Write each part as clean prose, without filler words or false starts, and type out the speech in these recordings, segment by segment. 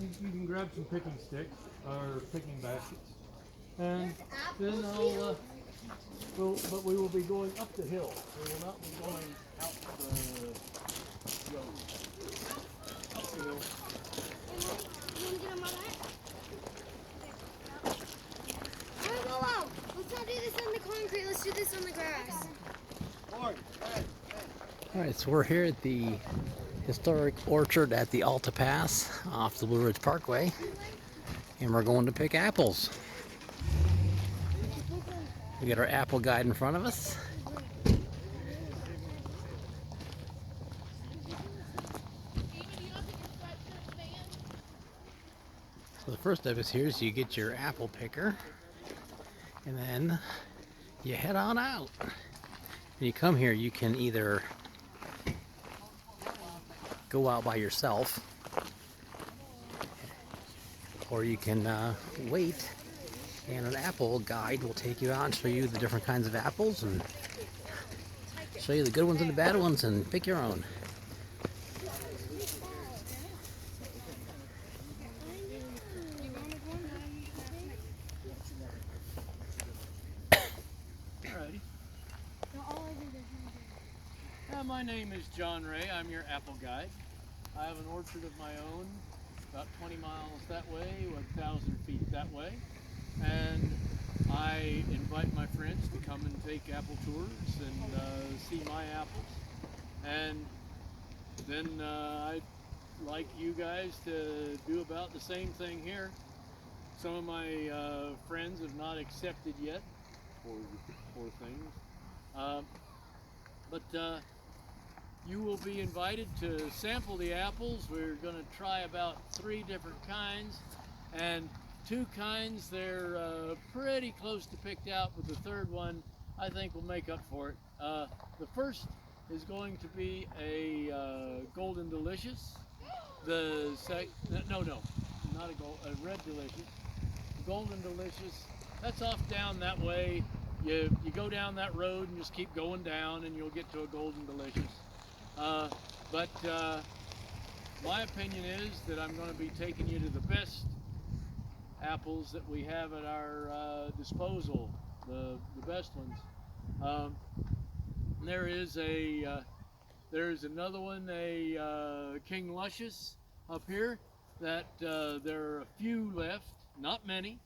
you can grab some picking sticks or picking baskets, and then but we will be going up the hill. We will not be going out the road. Up the hill. Whoa. Let's not do this on the concrete. Let's do this on the grass. Alright, so we're here at the historic orchard at the Altpass off the Blue Ridge Parkway, and we're going to pick apples. We got our apple guide in front of us. So the first step is here is you get your apple picker, and then you head on out. When you come here, you can either go out by yourself, or you can wait, and an apple guide will take you out and show you the different kinds of apples and show you the good ones and the bad ones and pick your own. Alrighty. My name is John Ray. I'm your apple guide. I have an orchard of my own, about 20 miles that way, 1,000 feet that way, and I invite my friends to come and take apple tours and see my apples. And then I'd like you guys to do about the same thing here. Some of my friends have not accepted yet, poor things, but you will be invited to sample the apples. We're going to try about 3 different kinds, and 2 kinds they're pretty close to picked out, but the third one I think will make up for it. The first is going to be a Golden Delicious. The no, not a Red Delicious. Golden Delicious. That's off down that way. You go down that road and just keep going down, and you'll get to a Golden Delicious. But my opinion is that I'm going to be taking you to the best apples that we have at our disposal, the best ones. There's another one, a King Luscious up here, that there are a few left, not many,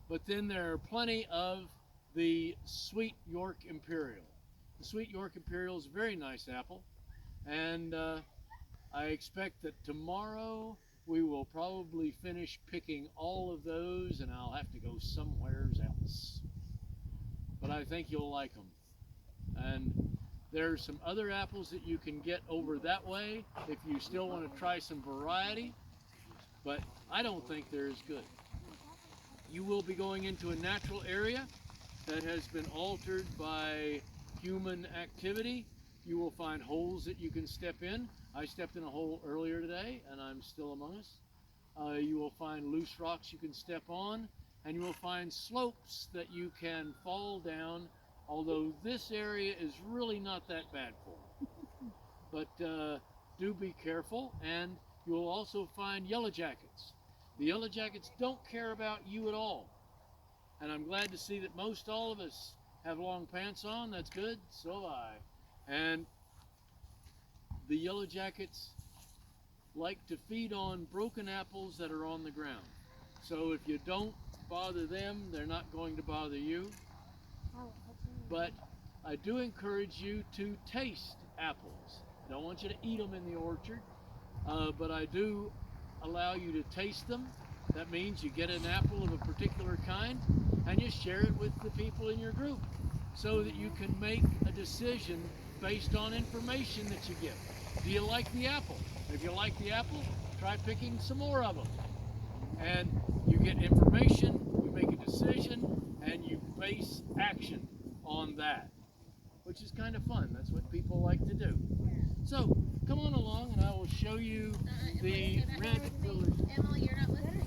but then there are plenty of the Sweet York Imperial. The Sweet York Imperial is a very nice apple, and I expect that tomorrow we will probably finish picking all of those, and I'll have to go somewhere else. But I think you'll like them. And there's some other apples that you can get over that way if you still want to try some variety, but I don't think they're as good. You will be going into a natural area that has been altered by human activity. You will find holes that you can step in. I stepped in a hole earlier today, and I'm still among us. You will find loose rocks you can step on, and you will find slopes that you can fall down, although this area is really not that bad for them. But do be careful, and you will also find Yellowjackets. The Yellowjackets don't care about you at all, and I'm glad to see that most all of us have long pants on. That's good, so have I. And the Yellowjackets like to feed on broken apples that are on the ground. So if you don't bother them, they're not going to bother you. But I do encourage you to taste apples. I don't want you to eat them in the orchard, but I do allow you to taste them. That means you get an apple of a particular kind and you share it with the people in your group so that you can make a decision based on information that you get. Do you like the apple? If you like the apple, try picking some more of them. And you get information, you make a decision, and you base action on that, which is kind of fun. That's what people like to do. So come on along and I will show you the red village. Emma, you're not listening.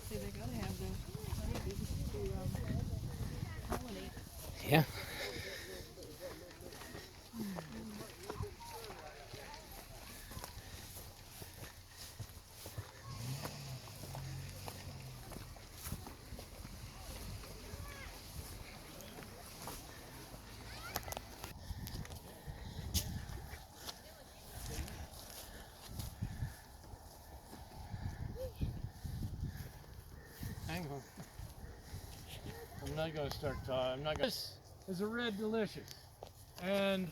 See, they gotta have those honeybees to pollinate. Yeah. not going to start talking. I'm not going. This is a red delicious, and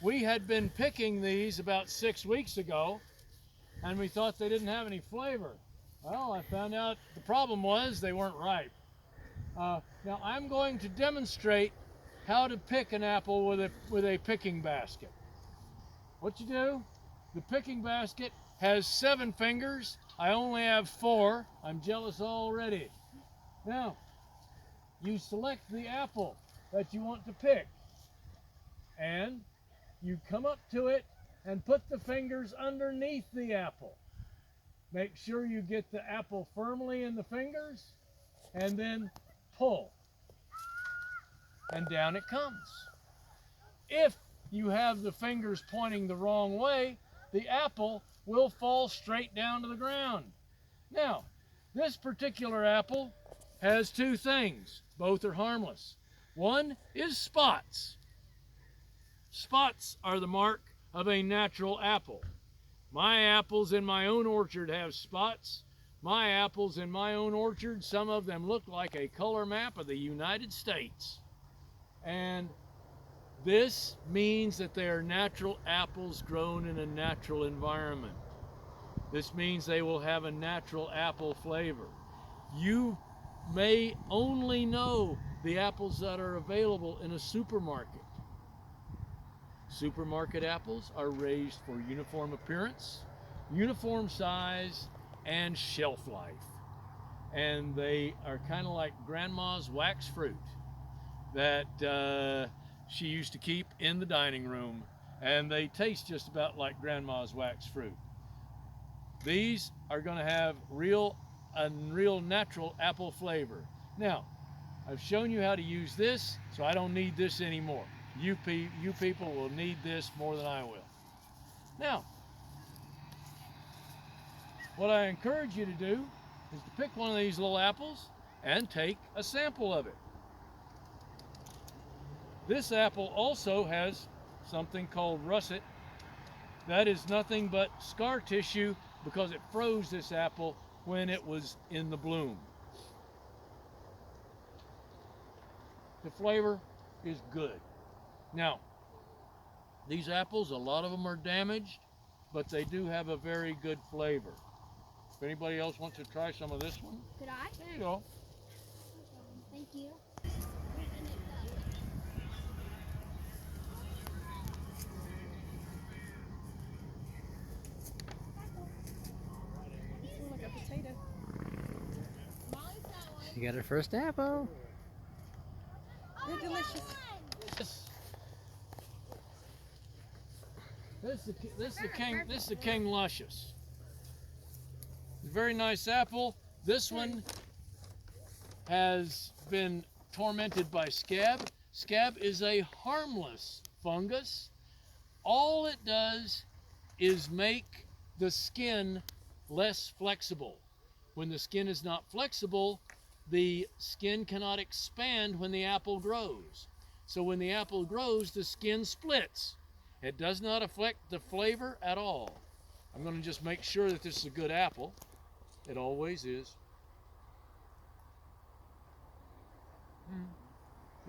we had been picking these about 6 weeks ago, and we thought they didn't have any flavor. Well, I found out the problem was they weren't ripe. Now I'm going to demonstrate how to pick an apple with a picking basket. What you do? The picking basket has 7 fingers. I only have 4. I'm jealous already. Now, you select the apple that you want to pick, and you come up to it and put the fingers underneath the apple. Make sure you get the apple firmly in the fingers, and then pull. And down it comes. If you have the fingers pointing the wrong way, the apple will fall straight down to the ground. Now, this particular apple has 2 things. Both are harmless. One is spots. Spots are the mark of a natural apple. My apples in my own orchard have spots. My apples in my own orchard, some of them look like a color map of the United States. And this means that they are natural apples grown in a natural environment. This means they will have a natural apple flavor. You may only know the apples that are available in a supermarket. Supermarket apples are raised for uniform appearance, uniform size, and shelf life. And they are kind of like grandma's wax fruit that she used to keep in the dining room, and they taste just about like grandma's wax fruit. These are going to have real natural apple flavor. Now, I've shown you how to use this, so I don't need this anymore. You people will need this more than I will. Now, what I encourage you to do is to pick one of these little apples and take a sample of it. This apple also has something called russet. That is nothing but scar tissue because it froze this apple when it was in the bloom. The flavor is good. Now, these apples, a lot of them are damaged, but they do have a very good flavor. If anybody else wants to try some of this one, Could I? there you go. Thank you. It's like a potato. You got her first apple. They're delicious. This is the King Luscious. It's a very nice apple. This one has been tormented by scab. Scab is a harmless fungus. All it does is make the skin less flexible. When the skin is not flexible, the skin cannot expand when the apple grows. So when the apple grows, the skin splits. It does not affect the flavor at all. I'm going to just make sure that this is a good apple. It always is.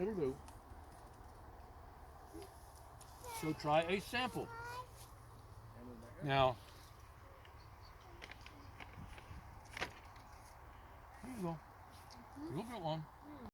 It'll do. So try a sample. Now, here you go. You'll get one.